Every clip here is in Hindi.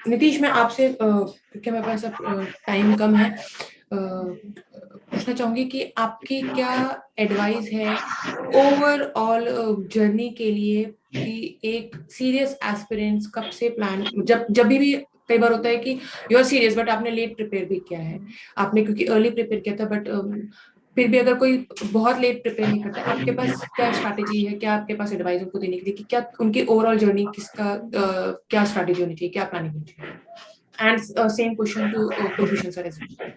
नीतीश, मैं आपसे क्योंकि मेरे पास अब टाइम कम है, पूछना चाहूंगी कि आपकी क्या एडवाइस है ओवरऑल जर्नी के लिए, कि एक सीरियस एस्पिरेंट्स कब से प्लान, जब जब भी कई बार होता है कि यू आर सीरियस बट आपने लेट प्रिपेयर भी किया है, आपने क्योंकि अर्ली प्रिपेयर किया था, बट फिर भी अगर कोई बहुत लेट प्रिपेयर नहीं करता, आपके पास क्या स्ट्रैटेजी है, क्या आपके पास एडवाइस उनको देने के लिए कि क्या उनकी ओवरऑल जर्नी किसका क्या स्ट्रैटेजी होनी चाहिए, क्या प्लानिंग होनी चाहिए? And same question to Kulbhushan sir as well.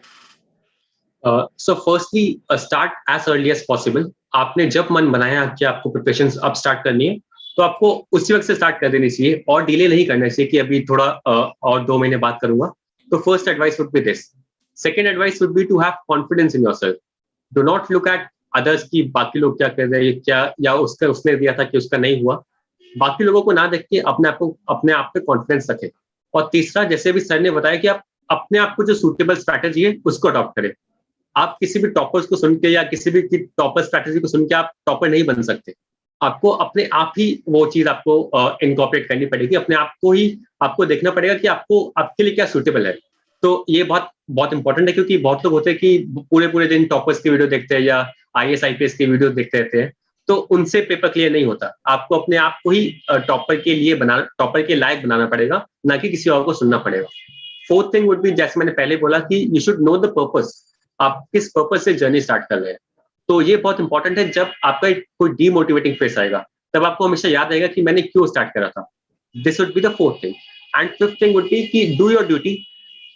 So firstly start as early as possible. आपने जब मन बनाया कि आपको प्रिपरेशन अब स्टार्ट करनी है, तो आपको उसी वक्त से स्टार्ट कर देनी चाहिए और डिले नहीं करना चाहिए कि अभी थोड़ा और 2 महीने बाद करूंगा। तो first advice would be this. Second advice would be to have confidence in yourself. Do not look at others की बाकी लोग क्या कर रहे हैं, क्या या उसका उसने दिया था कि उसका नहीं हुआ। बाकी लोगों को ना देख के अपने आप पे कॉन्फिडेंस रखें। और तीसरा, जैसे भी सर ने बताया कि आप अपने आप को जो सूटेबल स्ट्रैटेजी है उसको अडॉप्ट करें। आप किसी भी टॉपर्स को सुन के या किसी भी टॉपर स्ट्रैटेजी को सुन के आप टॉपर नहीं बन सकते। आपको अपने आप ही वो चीज आपको इनकॉर्पोरेट करनी पड़ेगी। अपने आप को ही आपको देखना पड़ेगा कि आपको आपके लिए क्या सूटेबल है। तो ये बहुत बहुत इंपॉर्टेंट है, क्योंकि बहुत लोग होते हैं कि पूरे पूरे दिन टॉपर्स की वीडियो देखते हैं या आईएएस आईपीएस की वीडियो देखते रहते हैं, तो उनसे पेपर क्लियर नहीं होता। आपको अपने आप को ही टॉपर के लायक बनाना पड़ेगा, ना कि किसी और को सुनना पड़ेगा। फोर्थ थिंग वुड बी, जैसे मैंने पहले बोला, कि you should know the purpose. आप किस पर्पस से जर्नी स्टार्ट कर रहे हैं। तो ये बहुत इंपॉर्टेंट है। जब आपका कोई डीमोटिवेटिंग फेस आएगा, तब आपको हमेशा याद आएगा कि मैंने क्यों स्टार्ट करा था। This would be the fourth thing. And fifth thing would be कि डू योर ड्यूटी।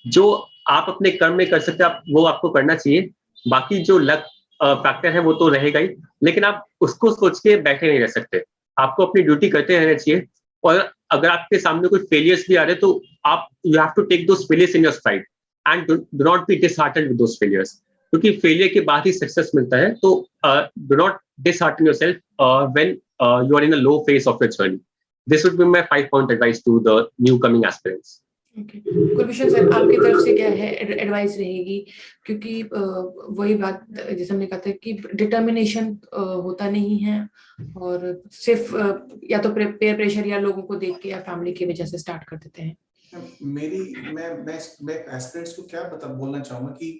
जो आप अपने कर्म में कर सकते हैं, वो आपको करना चाहिए। बाकी जो लक फैक्टर है वो तो रहेगा ही, लेकिन आप उसको सोच के बैठे नहीं रह सकते। आपको अपनी ड्यूटी करते रहना चाहिए। और अगर आपके सामने कोई फेलियर्स भी आ रहे, तो आप you have to take those failures in your stride and do not be disheartened with those failures. क्योंकि फेलियर के बाद ही सक्सेस मिलता है। तो do not dishearten yourself when you are in a low phase of your journey. This would be my 5 point advice to the new coming aspirants. Kulbhushan sir, आपकी तरफ से क्या है एडवाइस रहेगी? क्योंकि वही बात जैसे हमने कहा था कि डिटर्मिनेशन होता नहीं है, और सिर्फ या तो पेयर प्रेशर या लोगों को देख के या फैमिली की वजह से स्टार्ट कर देते हैं। मेरी मैं एस्पिरेंट्स को क्या बोलना चाहूंगा कि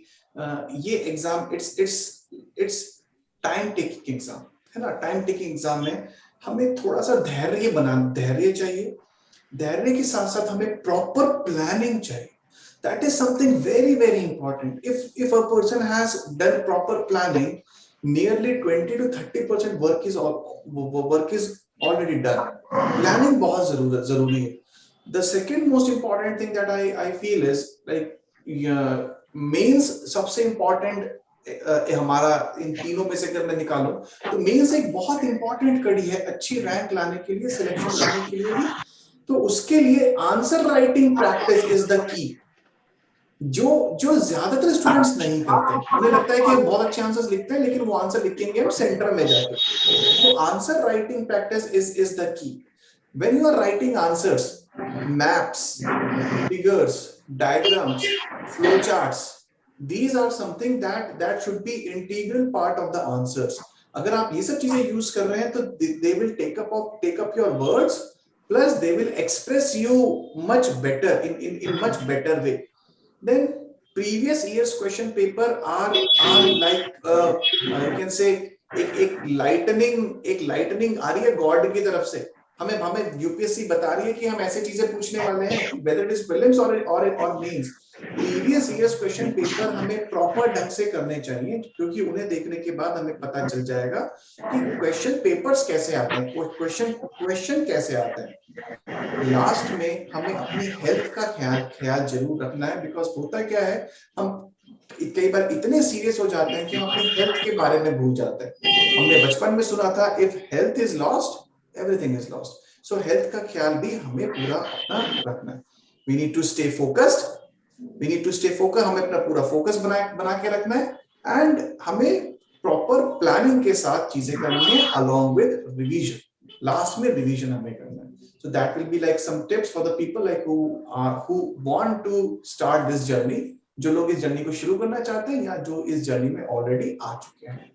ये exam it's time taking exam है ना। टाइम टेकिंग एग्जाम में हमें थोड़ा सा धैर्य चाहिए। धैर्य के साथ साथ हमें प्रॉपर प्लानिंग चाहिए। That is something very very important. If a person has done proper planning, nearly 20 to 30% work is already done. Planning बहुत जरूरी है। The second most important thing that I feel is like mains सबसे important हमारा इन तीनों में से अगर मैं निकालूं तो मेंस एक बहुत इंपॉर्टेंट कड़ी है अच्छी रैंक लाने के लिए, सिलेक्शन लाने के लिए भी। तो उसके लिए answer writing practice is the की, जो जो ज्यादातर स्टूडेंट्स नहीं करते। उन्हें लगता है कि बहुत अच्छे आंसर्स लिखते हैं, लेकिन वो आंसर लिखेंगे हम सेंटर में जाके। So answer writing practice is the key. When you are writing answers, maps, figures, diagrams, flow charts, these are something that should be integral part of the answers. अगर आप ये सब चीजें यूज कर रहे हैं तो they will take up your words, plus they will express you much better in much better way. Then previous years question paper are like you can say एक lightning आ रही है गॉड की तरफ से। हमें यूपीएससी बता रही है कि हम ऐसे चीजें पूछने वाले हैं, whether it is prelims or mains। Previous years question paper हमें प्रॉपर ढंग से करने चाहिए, क्योंकि उन्हें देखने के बाद हमें पता चल जाएगा कि क्वेश्चन पेपर्स कैसे आते हैं, क्वेश्चन कैसे आते हैं। लास्ट में हमें अपनी हेल्थ का ख्याल जरूर रखना है, बिकॉज होता क्या है, हम कई बार इतने सीरियस हो जाते हैं कि हम अपनी हेल्थ के बारे में भूल जाते हैं। हमने बचपन में सुना था, if health is lost everything is lost. So health का ख्याल भी हमें पूरा अपना रखना है। We need to stay focused. हमें अपना पूरा फोकस बना के रखना है, एंड हमें प्रॉपर प्लानिंग के साथ चीजें करनी है अलोंग विद रिवीजन। लास्ट में रिवीजन हमें करना है। So that will be like some tips for the people like who want to start this journey. जो लोग इस जर्नी को शुरू करना चाहते हैं या जो इस जर्नी में ऑलरेडी आ चुके हैं।